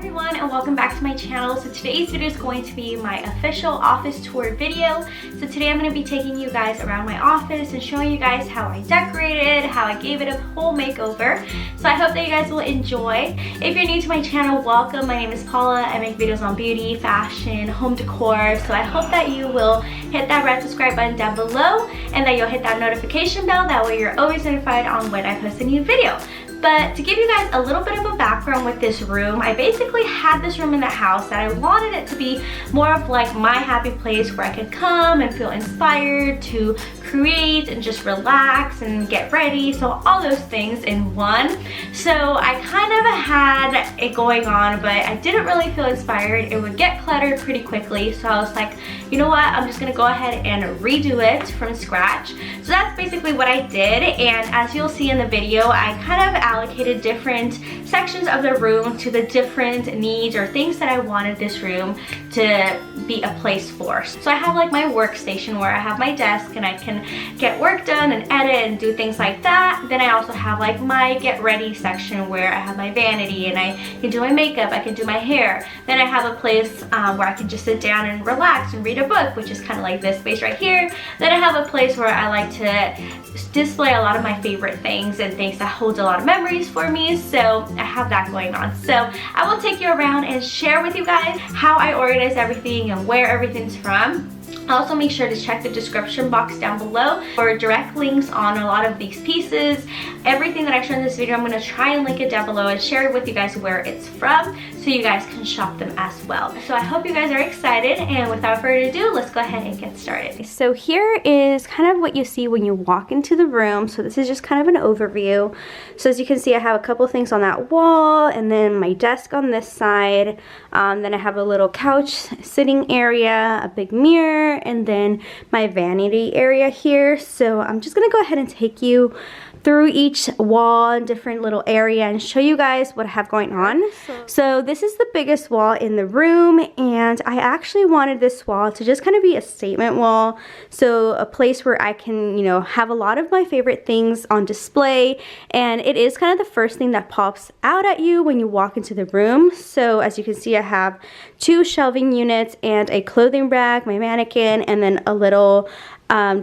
everyone, and welcome back to my channel. So today's video is going to be my official office tour video. So today I'm going to be taking you guys around my office and showing you guys how I decorated, how I gave it a whole makeover. So I hope that you guys will enjoy. If you're new to my channel, welcome. My name is Paula. I make videos on beauty, fashion, home decor. So I hope that you will hit that red subscribe button down below and that you'll hit that notification bell. That way you're always notified on when I post a new video. But to give you guys a little bit of a background with this room, I basically had this room in the house that I wanted it to be more of like my happy place where I could come and feel inspired to create and just relax and get ready. So all those things in one. So I kind of had it going on, but I didn't really feel inspired. It would get cluttered pretty quickly. So I was like, you know what? I'm just gonna go ahead and redo it from scratch. So that's basically what I did. And as you'll see in the video, I kind of allocated different sections of the room to the different needs or things that I wanted this room to be a place for. So I have like my workstation where I have my desk and I can get work done and edit and do things like that. Then I also have like my get ready section where I have my vanity and I can do my makeup, I can do my hair. Then I have a place where I can just sit down and relax and read a book, which is kind of like this space right here. Then I have a place where I like to display a lot of my favorite things and things that hold a lot of memories for me. So I have that going on. So I will take you around and share with you guys how I organize everything and where everything's from. Also make sure to check the description box down below for direct links on a lot of these pieces. Everything that I show in this video, I'm going to try and link it down below and share with you guys where it's from so you guys can shop them as well. So I hope you guys are excited, and without further ado, let's go ahead and get started. So here is kind of what you see when you walk into the room. So this is just kind of an overview. So as you can see, I have a couple things on that wall and then my desk on this side. Then I have a little couch sitting area, a big mirror, and then my vanity area here. So I'm just gonna go ahead and take you through each wall and different little area and show you guys what I have going on. So this is the biggest wall in the room, and I actually wanted this wall to just kind of be a statement wall. So a place where I can, you know, have a lot of my favorite things on display, and it is kind of the first thing that pops out at you when you walk into the room. So as you can see, I have two shelving units and a clothing rack, my mannequin, and then a little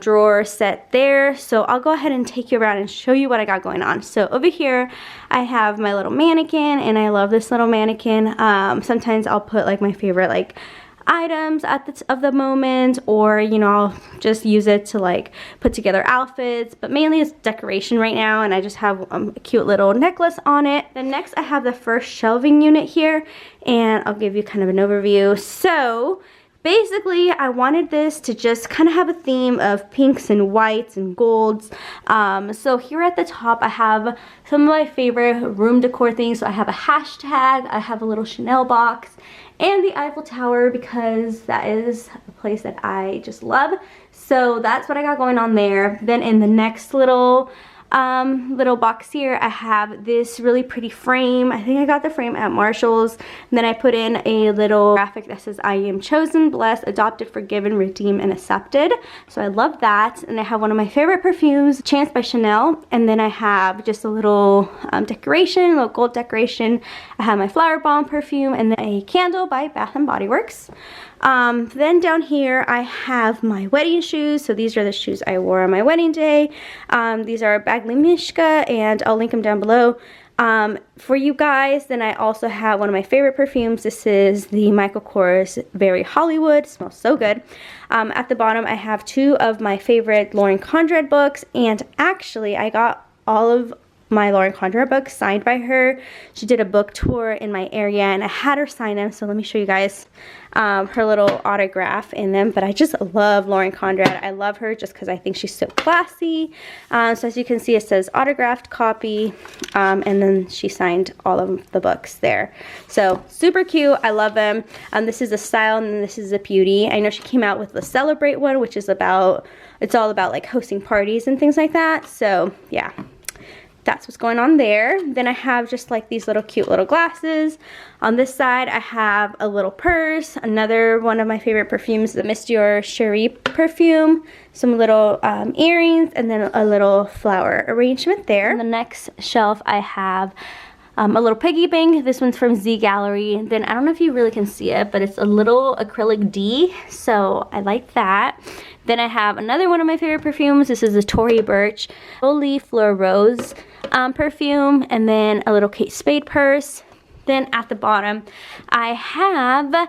drawer set there. So I'll go ahead and take you around and show you what I got going on. So over here I have my little mannequin, and I love this little mannequin. Sometimes I'll put like my favorite like items at the moment, or you know, I'll just use it to like put together outfits, but mainly it's decoration right now, and I just have a cute little necklace on it. Then next I have the first shelving unit here, and I'll give you kind of an overview. So basically, I wanted this to just kind of have a theme of pinks and whites and golds. So here at the top, I have some of my favorite room decor things. So I have a hashtag, I have a little Chanel box, and the Eiffel Tower, because that is a place that I just love. So that's what I got going on there. Then in the next little box here, I have this really pretty frame. I think I got the frame at Marshall's. And then I put in a little graphic that says I am chosen, blessed, adopted, forgiven, redeemed, and accepted. So I love that. And I have one of my favorite perfumes, Chance by Chanel. And then I have just a little decoration, a little gold decoration. I have my Flower Bomb perfume, and then a candle by Bath & Body Works. Then down here I have my wedding shoes. So these are the shoes I wore on my wedding day. These are Bagley Mishka, and I'll link them down below for you guys. Then I also have one of my favorite perfumes. This is the Michael Kors Very Hollywood. It smells so good. At the bottom I have two of my favorite Lauren Conrad books, and actually I got all of my Lauren Conrad books signed by her. She did a book tour in my area, and I had her sign them. So let me show you guys her little autograph in them. But I just love Lauren Conrad. I love her just because I think she's so classy. So as you can see, it says autographed copy, and then she signed all of the books there. So super cute. I love them. This is the style, and then this is the beauty. I know she came out with the Celebrate one, which is about, it's all about like hosting parties and things like that. So yeah, that's what's going on there. Then I have just like these little cute little glasses. On this side I have a little purse, another one of my favorite perfumes, the Miss Dior Cherie perfume, some little earrings, and then a little flower arrangement there. On the next shelf I have a little piggy bank. This one's from Z Gallery. Then I don't know if you really can see it, but it's a little acrylic D, so I like that. Then I have another one of my favorite perfumes. This is the Tory Burch Holy Fleur Rose perfume, and then a little Kate Spade purse. Then at the bottom, I have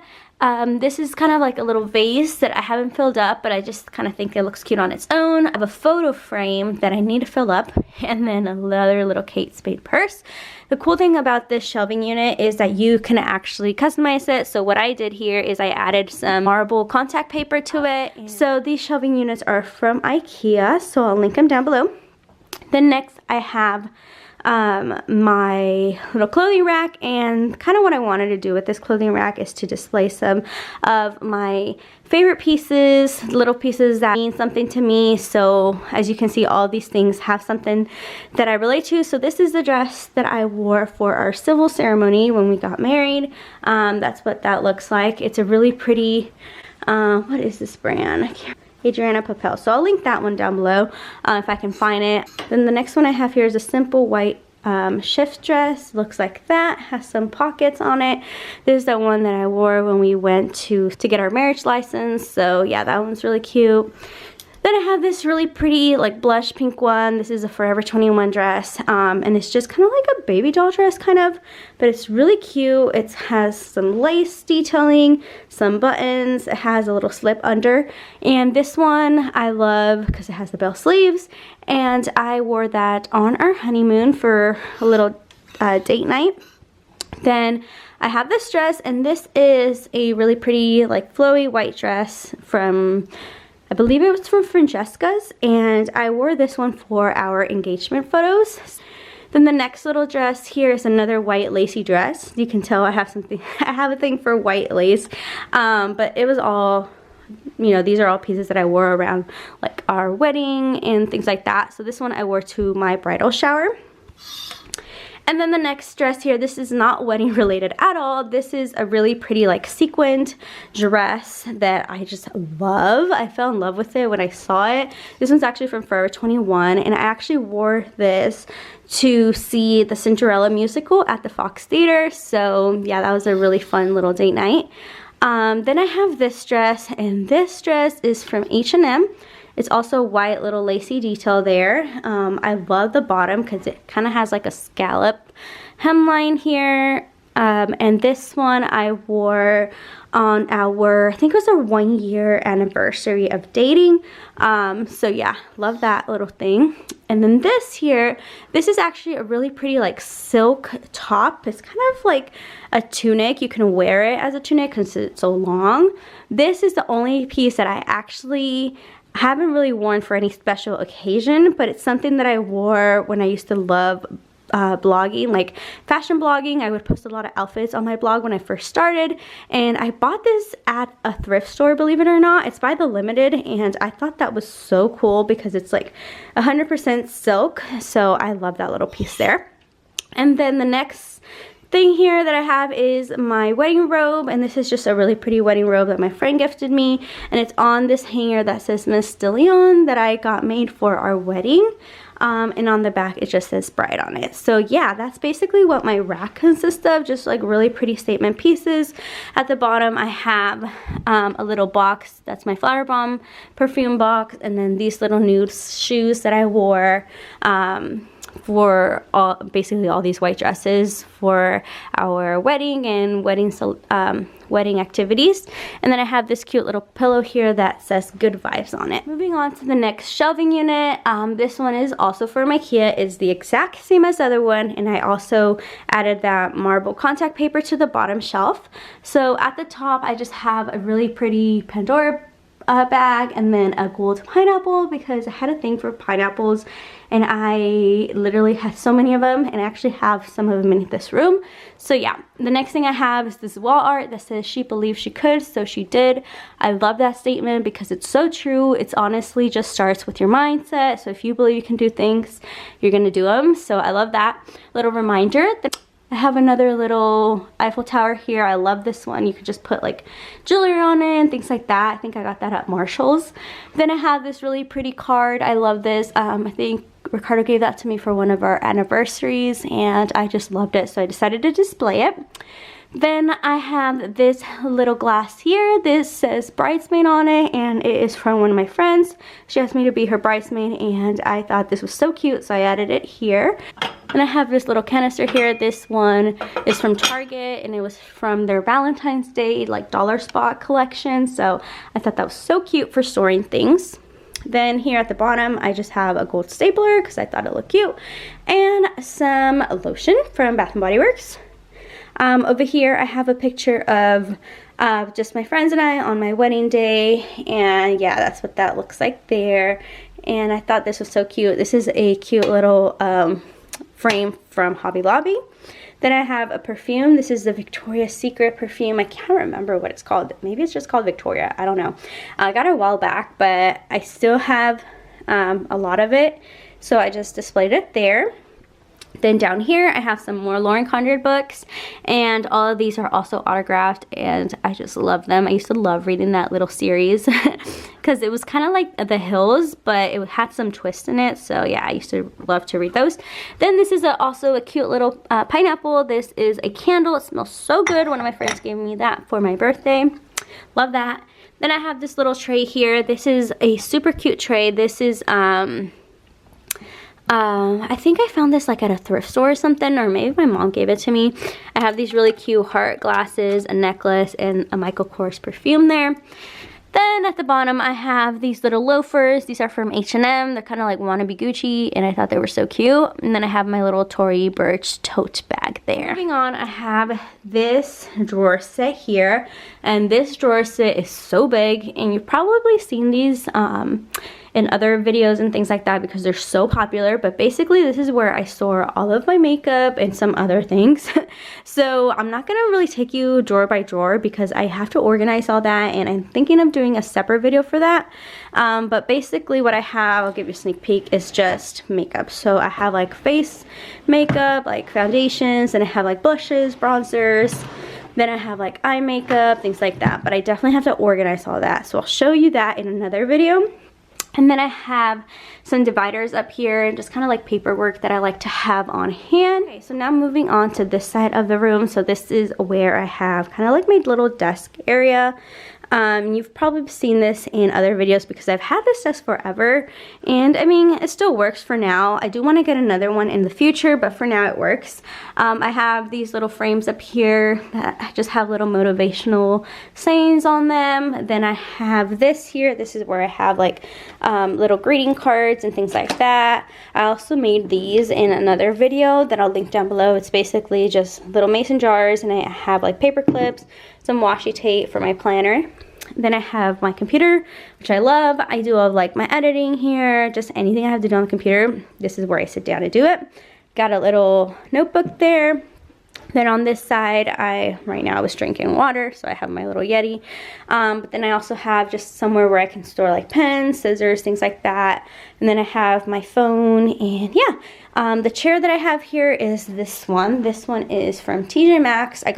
this is kind of like a little vase that I haven't filled up, but I just kind of think it looks cute on its own. I have a photo frame that I need to fill up, and then another little Kate Spade purse. The cool thing about this shelving unit is that you can actually customize it. So what I did here is I added some marble contact paper to it. So these shelving units are from IKEA, so I'll link them down below. Then next I have my little clothing rack, and kind of what I wanted to do with this clothing rack is to display some of my favorite pieces, little pieces that mean something to me. So as you can see, all these things have something that I relate to. So this is the dress that I wore for our civil ceremony when we got married. That's what that looks like. It's a really pretty, what is this brand? I can't. Adriana Papel. So I'll link that one down below if I can find it. Then the next one I have here is a simple white shift dress. Looks like that. Has some pockets on it. This is the one that I wore when we went to get our marriage license. So yeah, that one's really cute. Then I have this really pretty like blush pink one. This is a Forever 21 dress, and it's just kind of like a baby doll dress kind of, but it's really cute. It has some lace detailing, some buttons. It has a little slip under, and this one I love because it has the bell sleeves, and I wore that on our honeymoon for a little date night. Then I have this dress, and this is a really pretty like flowy white dress from, I believe it was from Francesca's, and I wore this one for our engagement photos. Then the next little dress here is another white lacy dress. You can tell I have something, I have a thing for white lace, but it was all, you know, these are all pieces that I wore around like our wedding and things like that. So this one I wore to my bridal shower. And then the next dress here, this is not wedding related at all. This is a really pretty like sequined dress that I just love. I fell in love with it when I saw it. This one's actually from Forever 21, and I actually wore this to see the Cinderella musical at the Fox Theater. So yeah, that was a really fun little date night. Then I have this dress, and this dress is from H&M. It's also a white little lacy detail there. I love the bottom because it kind of has like a scallop hemline here. And this one I wore on our, I think it was our 1-year anniversary of dating. So yeah, love that little thing. And then this here, this is actually a really pretty like silk top. It's kind of like a tunic. You can wear it as a tunic because it's so long. This is the only piece that I actually haven't really worn for any special occasion, but it's something that I wore when I used to love blogging, like fashion blogging. I would post a lot of outfits on my blog when I first started, and I bought this at a thrift store, believe it or not. It's by The Limited, and I thought that was so cool because it's like 100% silk, so I love that little piece there. And then the next thing here that I have is my wedding robe, and this is just a really pretty wedding robe that my friend gifted me, and it's on this hanger that says Miss De Leon that I got made for our wedding. And on the back it just says bride on it. So yeah, that's basically what my rack consists of, just like really pretty statement pieces. At the bottom I have a little box, that's my Flower Bomb perfume box, and then these little nude shoes that I wore for basically all these white dresses for our wedding and wedding activities. And then I have this cute little pillow here that says good vibes on it. Moving on to the next shelving unit, this one is also from IKEA. It's the exact same as the other one, and I also added that marble contact paper to the bottom shelf. So at the top I just have a really pretty Pandora bag, and then a gold pineapple because I had a thing for pineapples, and I literally had so many of them, and I actually have some of them in this room. So yeah, the next thing I have is this wall art that says she believed she could, so she did. I love that statement because it's so true. It's honestly just starts with your mindset. So if you believe you can do things, you're gonna do them. So I love that little reminder. I have another little Eiffel Tower here. I love this one. You could just put like jewelry on it and things like that. I think I got that at Marshall's. Then I have this really pretty card. I love this. I think Ricardo gave that to me for one of our anniversaries and I just loved it, so I decided to display it. Then I have this little glass here. This says bridesmaid on it and it is from one of my friends. She asked me to be her bridesmaid and I thought this was so cute, so I added it here. And I have this little canister here. This one is from Target and it was from their Valentine's Day like dollar spot collection, so I thought that was so cute for storing things. Then here at the bottom I just have a gold stapler because I thought it looked cute, and some lotion from Bath & Body Works. Over here I have a picture of just my friends and I on my wedding day, and yeah, that's what that looks like there. And I thought this was so cute. This is a cute little frame from Hobby Lobby. Then I have a perfume. This is the Victoria's Secret perfume. I can't remember what it's called. Maybe it's just called Victoria. I don't know. I got it a while back, but I still have a lot of it, so I just displayed it there. Then down here I have some more Lauren Conrad books, and all of these are also autographed and I just love them. I used to love reading that little series because it was kind of like The Hills, but it had some twist in it, so yeah, I used to love to read those. Then this is also a cute little pineapple. This is a candle. It smells so good. One of my friends gave me that for my birthday. Love that. Then I have this little tray here. This is a super cute tray. This is I think I found this like at a thrift store or something, or maybe my mom gave it to me. I have these really cute heart glasses, a necklace, and a Michael Kors perfume there. Then at the bottom I have these little loafers. These are from H&M. They're kind of like wannabe Gucci and I thought they were so cute. And then I have my little Tory Burch tote bag there. Moving on, I have this drawer set here, and this drawer set is so big, and you've probably seen these in other videos and things like that because they're so popular. But basically this is where I store all of my makeup and some other things. So I'm not gonna really take you drawer by drawer because I have to organize all that, and I'm thinking of doing a separate video for that. But basically what I have, I'll give you a sneak peek, is just makeup. So I have like face makeup, like foundations, and I have like blushes, bronzers. Then I have like eye makeup, things like that. But I definitely have to organize all that, so I'll show you that in another video. And then I have some dividers up here, and just kind of like paperwork that I like to have on hand. Okay, so now moving on to this side of the room. So this is where I have kind of like my little desk area. You've probably seen this in other videos because I've had this desk forever, and I mean, it still works for now. I do want to get another one in the future, but for now it works. I have these little frames up here that just have little motivational sayings on them. Then I have this here. This is where I have like little greeting cards and things like that. I also made these in another video that I'll link down below. It's basically just little mason jars, and I have like paper clips, some washi tape for my planner. Then I have my computer, which I love. I do all of like my editing here, just anything I have to do on the computer. This is where I sit down to do it. Got a little notebook there. Then on this side, right now I was drinking water, so I have my little Yeti. But then I also have just somewhere where I can store like pens, scissors, things like that. And then I have my phone, and yeah. The chair that I have here is this one. This one is from TJ Maxx. I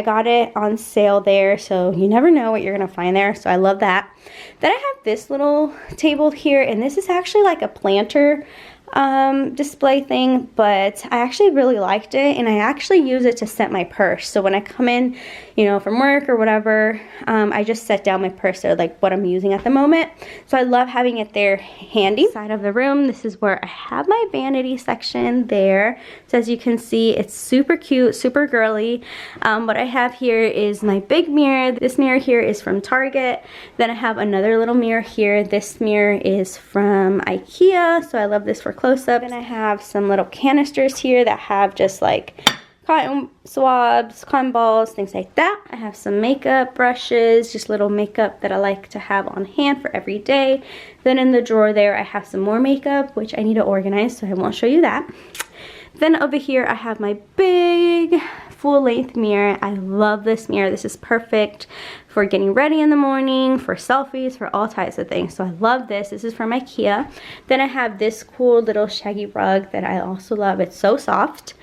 got it on sale there, so you never know what you're gonna find there, so I love that. Then I have this little table here, and this is actually like a planter display thing, but I actually really liked it, and I actually use it to set my purse. So when I come in, you know, from work or whatever, I just set down my purse or like what I'm using at the moment. So I love having it there handy. Side of the room, this is where I have my vanity section there. So as you can see, it's super cute, super girly. What I have here is my big mirror. This mirror here is from Target. Then I have another little mirror here. This mirror is from IKEA, so I love this for close-up. Then I have some little canisters here that have just like cotton swabs, cotton balls, things like that. I have some makeup brushes, just little makeup that I like to have on hand for every day. Then in the drawer there, I have some more makeup, which I need to organize, so I won't show you that. Then over here, I have my big full-length mirror. I love this mirror. This is perfect for getting ready in the morning, for selfies, for all types of things. So I love this. This is from IKEA. Then I have this cool little shaggy rug that I also love. It's so soft.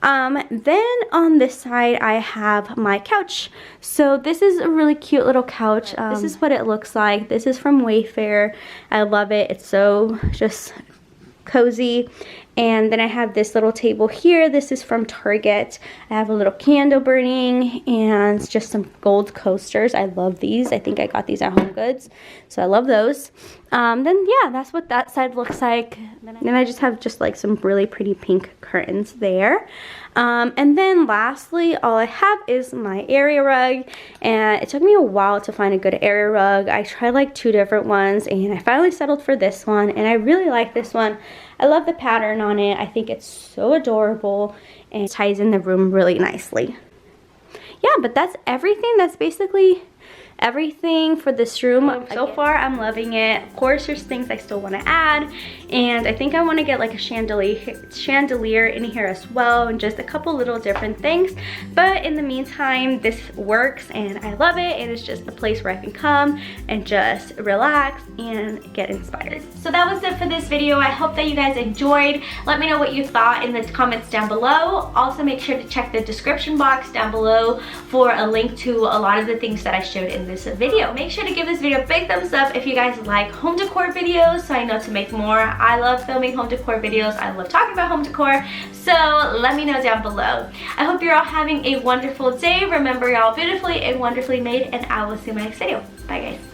Then on this side I have my couch. So this is a really cute little couch. This is what it looks like. This is from Wayfair. I love it. It's so just cozy. And then I have this little table here. This is from Target. I have a little candle burning and just some gold coasters. I love these. I think I got these at HomeGoods, so I love those. Then yeah, that's what that side looks like. Then I just have just like some really pretty pink curtains there. And then lastly, all I have is my area rug, and it took me a while to find a good area rug. I tried like 2 different ones, and I finally settled for this one, and I really like this one. I love the pattern on it. I think it's so adorable and it ties in the room really nicely. Yeah, but that's everything. That's basically everything for this room. So far I'm loving it. Of course there's things I still want to add, and I think I want to get like a chandelier in here as well, and just a couple little different things. But in the meantime, this works and I love it. It is just a place where I can come and just relax and get inspired. So that was it for this video. I hope that you guys enjoyed. Let me know what you thought in the comments down below. Also make sure to check the description box down below for a link to a lot of the things that I showed in this video. Make sure to give this video a big thumbs up if you guys like home decor videos, so I know to make more. I love filming home decor videos. I love talking about home decor, so let me know down below. I hope you're all having a wonderful day. Remember, you're all beautifully and wonderfully made, and I will see you in my next video. Bye guys.